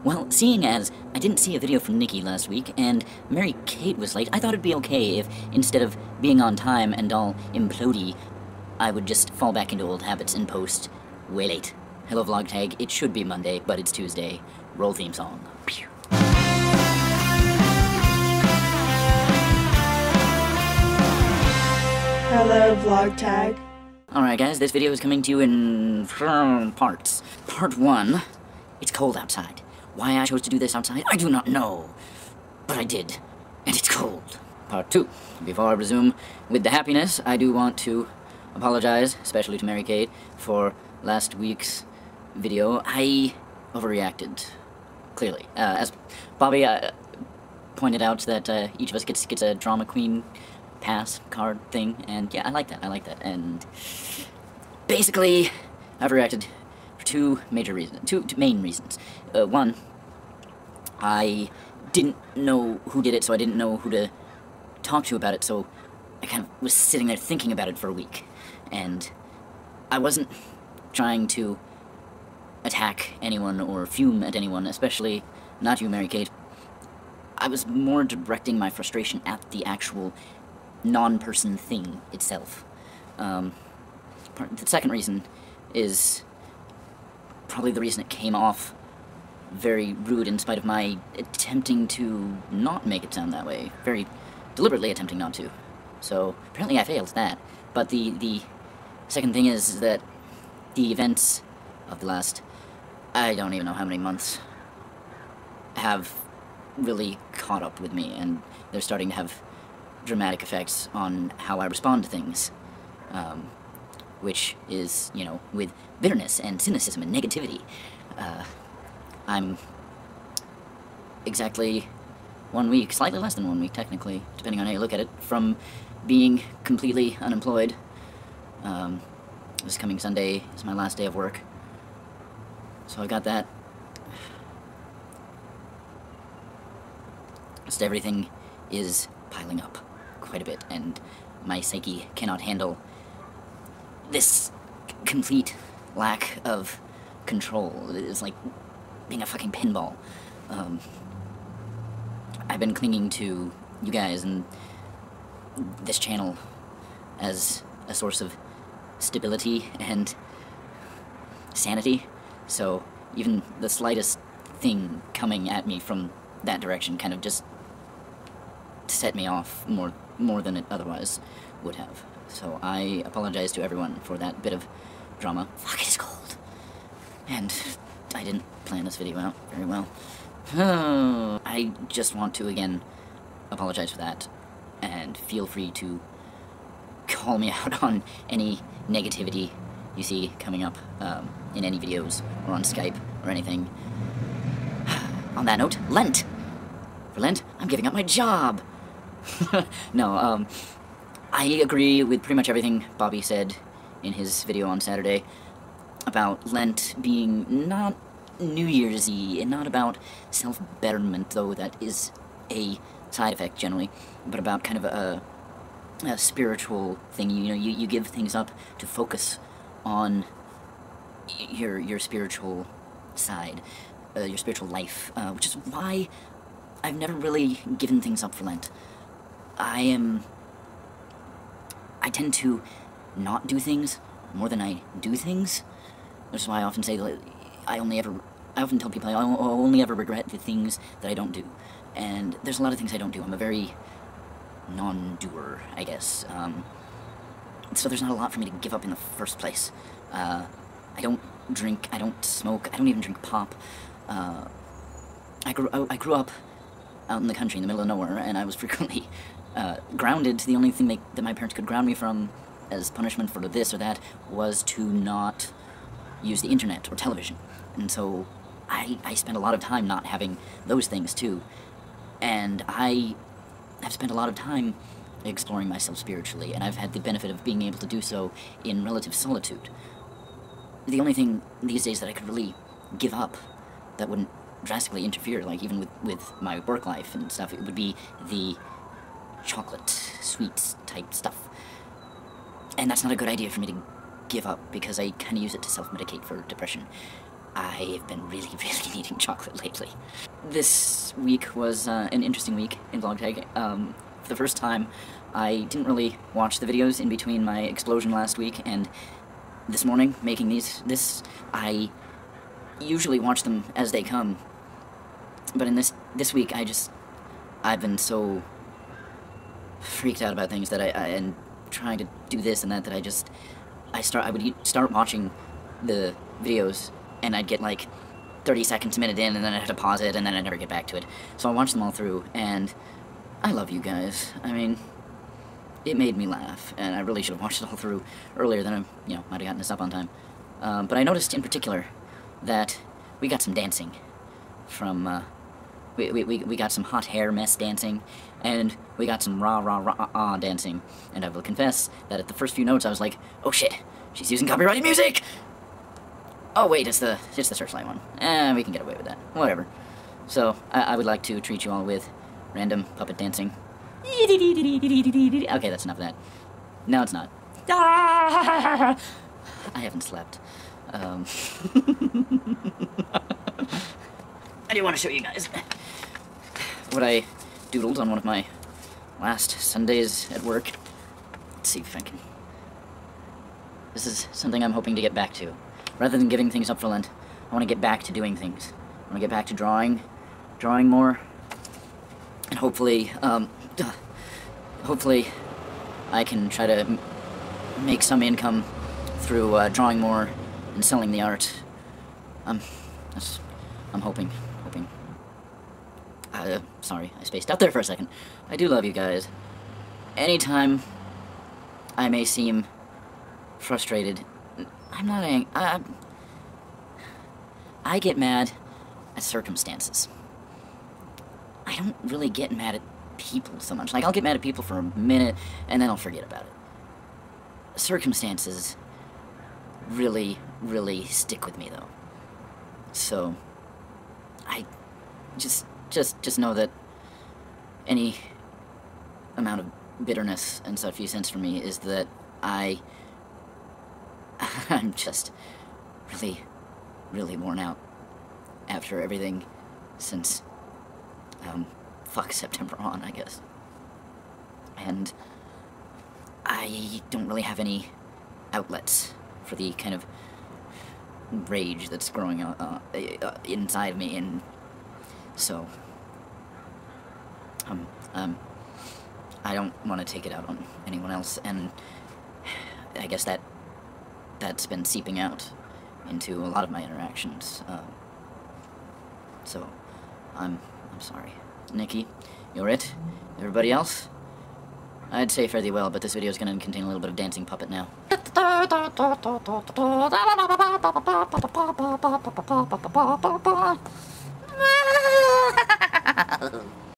Well, seeing as I didn't see a video from Nikki last week, and Mary Kate was late, I thought it'd be okay if, instead of being on time and all implodey, I would just fall back into old habits and post way late. Hello vlog tag, it should be Monday, but it's Tuesday. Roll theme song. Pew. Hello vlog tag. Alright guys, this video is coming to you in parts. Part 1, it's cold outside. Why I chose to do this outside, I do not know. But I did, and it's cold. Part 2, before I resume with the happiness, I do want to apologize, especially to Mary Kate, for last week's video. I overreacted, clearly. As Bobby pointed out that each of us gets a drama queen pass card thing, and yeah, I like that, and basically, I've reacted for two main reasons. One, I didn't know who did it, so I didn't know who to talk to about it, so I kind of was sitting there thinking about it for a week, and I wasn't trying to attack anyone or fume at anyone, especially not you, Mary Kate. I was more directing my frustration at the actual non-person thing itself. The second reason is probably the reason it came off very rude in spite of my attempting to not make it sound that way. Very deliberately attempting not to. So, apparently I failed that. But the second thing is that the events of the last, I don't even know how many months, have really caught up with me, and they're starting to have dramatic effects on how I respond to things, which is, you know, with bitterness and cynicism and negativity. I'm exactly 1 week, slightly less than 1 week technically, depending on how you look at it, from being completely unemployed. This coming Sunday is my last day of work, so I've got that. Just everything is piling up quite a bit, and my psyche cannot handle this complete lack of control. It's like being a fucking pinball. I've been clinging to you guys and this channel as a source of stability and sanity, so even the slightest thing coming at me from that direction kind of just set me off more than it otherwise would have. So I apologize to everyone for that bit of drama. Fuck, it is cold. And I didn't plan this video out very well. I just want to, again, apologize for that, and feel free to call me out on any negativity you see coming up in any videos, or on Skype, or anything. On that note, Lent! For Lent, I'm giving up my job! No, I agree with pretty much everything Bobby said in his video on Saturday about Lent being not New Year's-y, and not about self-betterment, though that is a side effect generally, but about kind of a spiritual thing. You know, you give things up to focus on your spiritual side, your spiritual life, which is why I've never really given things up for Lent. I tend to not do things more than I do things, which is why I often say that I often tell people I only ever regret the things that I don't do. And there's a lot of things I don't do. I'm a very non-doer, I guess. So there's not a lot for me to give up in the first place. I don't drink, I don't smoke, I don't even drink pop. I grew up out in the country, in the middle of nowhere, and I was frequently grounded. The only thing that my parents could ground me from as punishment for this or that was to not use the internet or television. And so I spent a lot of time not having those things too. And I have spent a lot of time exploring myself spiritually, and I've had the benefit of being able to do so in relative solitude. The only thing these days that I could really give up that wouldn't drastically interfere, like even with my work life and stuff, it would be the chocolate, sweets type stuff. And that's not a good idea for me to give up, because I kind of use it to self-medicate for depression. I've been really, really needing chocolate lately. This week was an interesting week in vlog tag. For the first time, I didn't really watch the videos in between my explosion last week and this morning making this. I usually watch them as they come, but in this week I've been so freaked out about things that and trying to do this and that I would start watching the videos and I'd get like 30 seconds, a minute in, and then I'd have to pause it, and then I'd never get back to it. So I watched them all through, and I love you guys. I mean, it made me laugh, and I really should have watched it all through earlier than I, might have gotten this up on time. But I noticed in particular that we got some dancing from, we got some hot hair mess dancing, and we got some rah dancing, and I will confess that at the first few notes I was like, oh shit, she's using copyrighted music! Oh wait, it's the Searchlight one. We can get away with that. Whatever. So, I would like to treat you all with random puppet dancing. Okay, that's enough of that. No, it's not. I haven't slept. I do want to show you guys what I doodled on one of my last Sundays at work. Let's see if I can... This is something I'm hoping to get back to. Rather than giving things up for Lent, I want to get back to doing things. I want to get back to drawing more, and hopefully I can try to make some income through drawing more and selling the art. I'm hoping. Sorry, I spaced out there for a second. I do love you guys. Anytime I may seem frustrated, I'm not angry. I get mad at circumstances. I don't really get mad at people so much. Like, I'll get mad at people for a minute, and then I'll forget about it. Circumstances really, really stick with me, though. So, I just know that any amount of bitterness and such you sense from me is that I'm just really, really worn out after everything since, September on, I guess. And I don't really have any outlets for the kind of rage that's growing inside me, and so, I don't want to take it out on anyone else, and I guess that's been seeping out into a lot of my interactions. So, I'm sorry. Nikki, you're it. Everybody else? I'd say fairly well, but this video is going to contain a little bit of dancing puppet now.